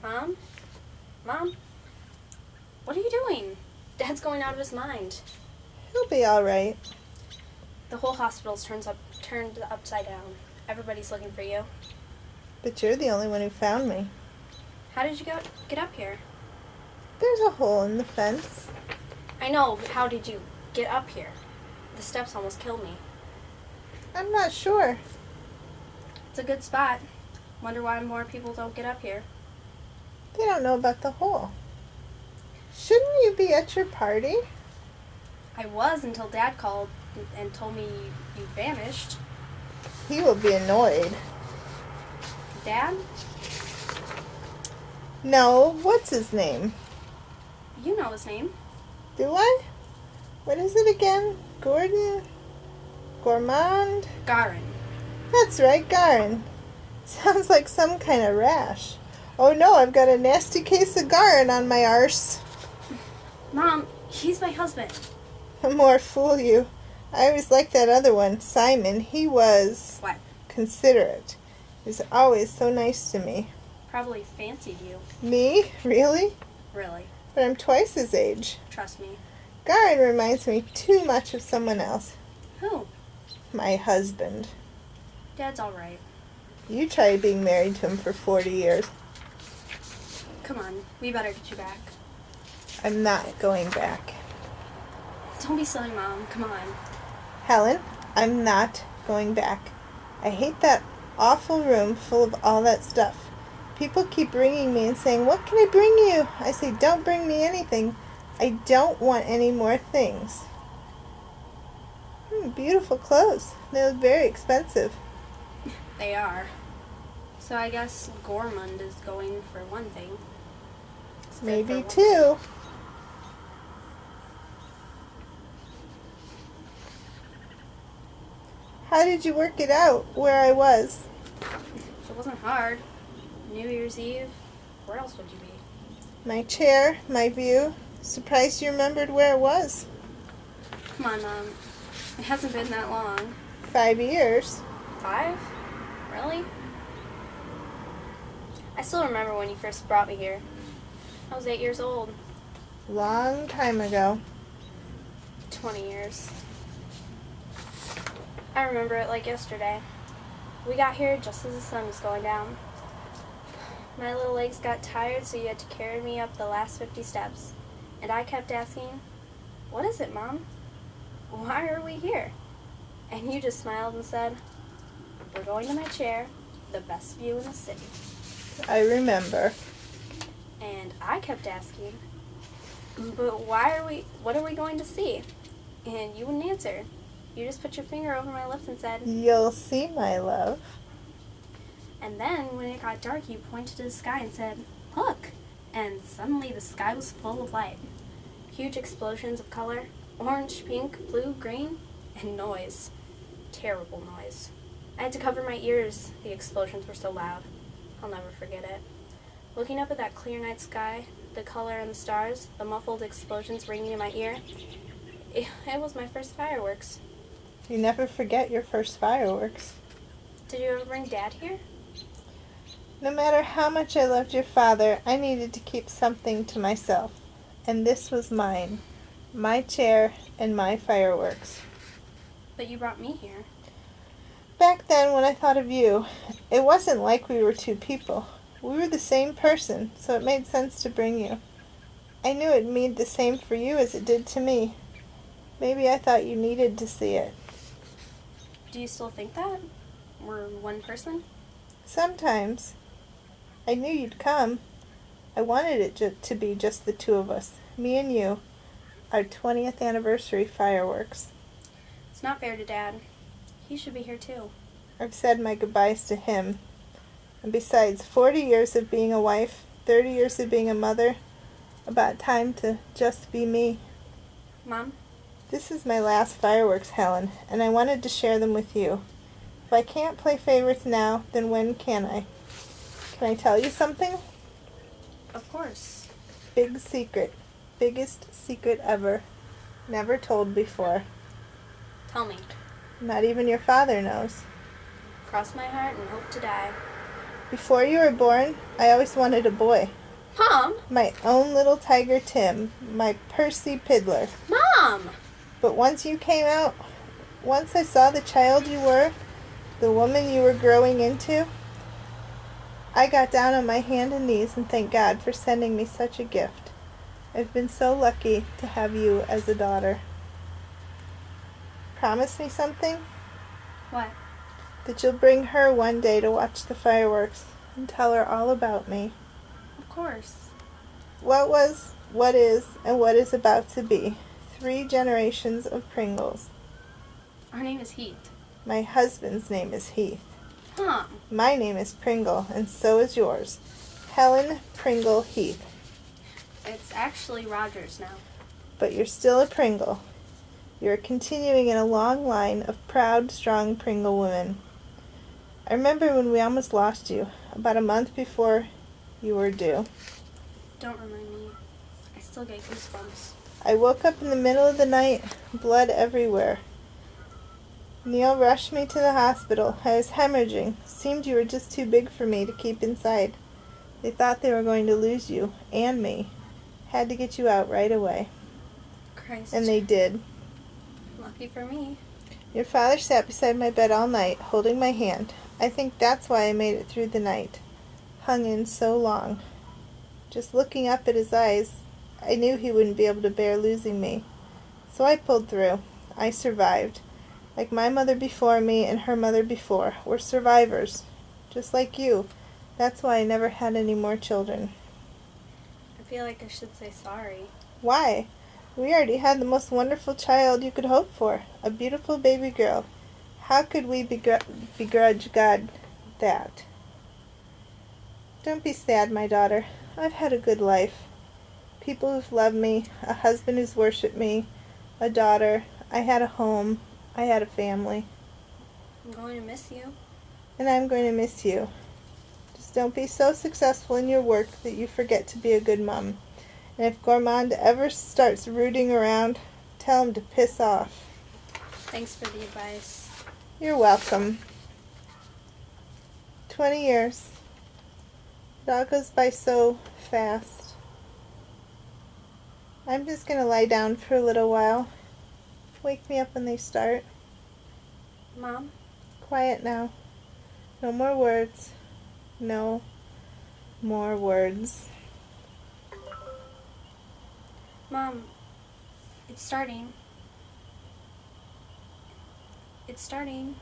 Mom? Mom? What are you doing? Dad's going out of his mind. He'll be all right. The whole hospital's turned upside down. Everybody's looking for you. But you're the only one who found me. How did you get up here? There's a hole in the fence. I know, but how did you get up here? The steps almost killed me. I'm not sure. It's a good spot. Wonder why more people don't get up here. They don't know about the hole. Shouldn't you be at your party? I was until Dad called and told me you vanished. He will be annoyed. Dad? No, what's his name? You know his name. Do I? What is it again? Gordon? Gourmand? Garin. That's right, Garin. Sounds like some kind of rash. Oh no, I've got a nasty case of Garin on my arse. Mom, he's my husband. More fool you. I always liked that other one, Simon. He was... What? Considerate. He was always so nice to me. Probably fancied you. Me? Really? Really. But I'm twice his age. Trust me. Garin reminds me too much of someone else. Who? My husband. Dad's alright. You try being married to him for 40 years. Come on, we better get you back. I'm not going back. Don't be silly, Mom. Come on. Helen, I'm not going back. I hate that awful room full of all that stuff. People keep ringing me and saying, "What can I bring you?" I say, "Don't bring me anything. I don't want any more things." Beautiful clothes. They look very expensive. They are. So I guess Gourmand is going for one thing. It's good Maybe for two. How did you work it out where I was? It wasn't hard. New Year's Eve. Where else would you be? My chair, my view. Surprised you remembered where it was. Come on, Mom. It hasn't been that long. 5 years. 5? Really? I still remember when you first brought me here. I was 8 years old. Long time ago. 20 years. I remember it like yesterday. We got here just as the sun was going down. My little legs got tired, so you had to carry me up the last 50 steps. And I kept asking, "What is it, Mom? Why are we here?" And you just smiled and said, "We're going to my chair, the best view in the city." I remember. And I kept asking, "But what are we going to see?" And you wouldn't answer. You just put your finger over my lips and said, You'll see, my love. and then when it got dark, you pointed to the sky and said, "Look!" And suddenly the sky was full of light. Huge explosions of color, orange, pink, blue, green, and noise. Terrible noise. I had to cover my ears. The explosions were so loud. I'll never forget it. Looking up at that clear night sky, the color and the stars, the muffled explosions ringing in my ear, it was my first fireworks. You never forget your first fireworks. Did you ever bring Dad here? No matter how much I loved your father, I needed to keep something to myself. And this was mine. My chair and my fireworks. But you brought me here. Back then, when I thought of you, it wasn't like we were two people. We were the same person, so it made sense to bring you. I knew it meant the same for you as it did to me. Maybe I thought you needed to see it. Do you still think that? We're one person? Sometimes. I knew you'd come. I wanted it to be just the two of us, me and you, our 20th anniversary fireworks. It's not fair to Dad. He should be here too. I've said my goodbyes to him. And besides, 40 years of being a wife, 30 years of being a mother, about time to just be me. Mom? This is my last fireworks, Helen, and I wanted to share them with you. If I can't play favorites now, then when can I? Can I tell you something? Of course. Big secret. Biggest secret ever. Never told before. Tell me. Not even your father knows. Cross my heart and hope to die. Before you were born, I always wanted a boy. Mom! My own little tiger Tim, my Percy Piddler. Mom! But once you came out, once I saw the child you were, the woman you were growing into, I got down on my hand and knees and thanked God for sending me such a gift. I've been so lucky to have you as a daughter. Promise me something? What? That you'll bring her one day to watch the fireworks and tell her all about me. Of course. What was, what is, and what is about to be. 3 generations of Pringles. Our name is Heath. My husband's name is Heath. Mom! My name is Pringle, and so is yours. Helen Pringle Heath. It's actually Rogers now. But you're still a Pringle. You're continuing in a long line of proud, strong Pringle women. I remember when we almost lost you, about a month before you were due. Don't remind me. I still get goosebumps. I woke up in the middle of the night, blood everywhere. Neil rushed me to the hospital. I was hemorrhaging. Seemed you were just too big for me to keep inside. They thought they were going to lose you, and me. Had to get you out right away. Christ. And they did. Lucky for me. Your father sat beside my bed all night, holding my hand. I think that's why I made it through the night. Hung in so long. Just looking up at his eyes, I knew he wouldn't be able to bear losing me. So I pulled through. I survived. Like my mother before me and her mother before. We're survivors. Just like you. That's why I never had any more children. I feel like I should say sorry. Why? We already had the most wonderful child you could hope for. A beautiful baby girl. How could we begrudge God that? Don't be sad, my daughter. I've had a good life. People who've loved me, a husband who's worshipped me, a daughter. I had a home. I had a family. I'm going to miss you. And I'm going to miss you. Just don't be so successful in your work that you forget to be a good mom. And if Gourmand ever starts rooting around, tell him to piss off. Thanks for the advice. You're welcome. 20 years. It all goes by so fast. I'm just going to lie down for a little while. Wake me up when they start. Mom? Quiet now. No more words. No more words. Mom, it's starting. It's starting.